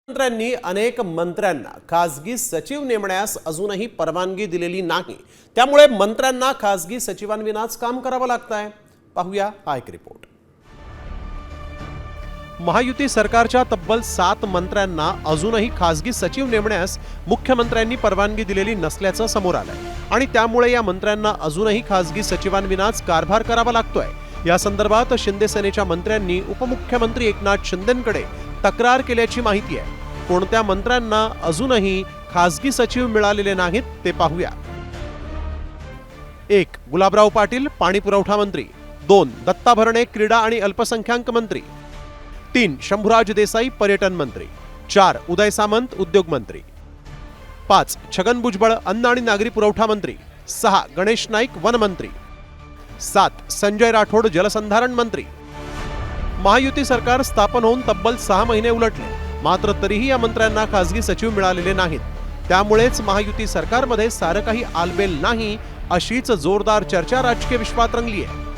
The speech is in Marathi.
मंत्र्यांनी अनेक मंत्र्यांना खासगी सचिव नेमण्यास अजूनही परवानगी दिलेली नाही। त्यामुळे मंत्र्यांना खासगी सचिवांविनाच काम करावं लागतंय। पाहूया हा एक रिपोर्ट। महायुती सरकारच्या तब्बल 7 मंत्र्यांना अजूनही खासगी सचिव नेमण्यास मुख्यमंत्र्यांनी परवानगी दिलेली नसल्याचं समोर आलंय आणि त्यामुळे या मंत्र्यांना अजूनही खासगी सचिवांविनाच कारभार करावा लागतोय। या संदर्भात शिंदे सेनेच्या मंत्र्यांनी उपमुख्यमंत्री एकनाथ शिंदेंकडे तक्रार केल्याची माहिती आहे। कोणत्या मंत्र्यांना अजूनही खासगी सचिव मिळालेले नाहीत ते पाहूया। 1. गुलाबराव पाटील पाणी पुरवठा मंत्री। 2. दत्ता भरणे क्रीडा आणि अल्पसंख्याक मंत्री। 3. शंभूराज देसाई पर्यटन मंत्री। 4. उदय सामंत उद्योग मंत्री। 5. छगन भुजबळ अन्न आणि नागरी पुरवठा मंत्री। 6. गणेश नाईक वन मंत्री। 7. संजय राठोड जलसंधारण मंत्री। महायुती सरकार स्थापन होऊन तब्बल 6 महिने उलटले, मात्र तरीही या मंत्र्यांना खासगी सचिव मिळालेले नाहीत। त्यामुळेच महायुती सरकारमध्ये सारं काही आलबेल नाही अशीच जोरदार चर्चा राजकीय विश्वात रंगली आहे।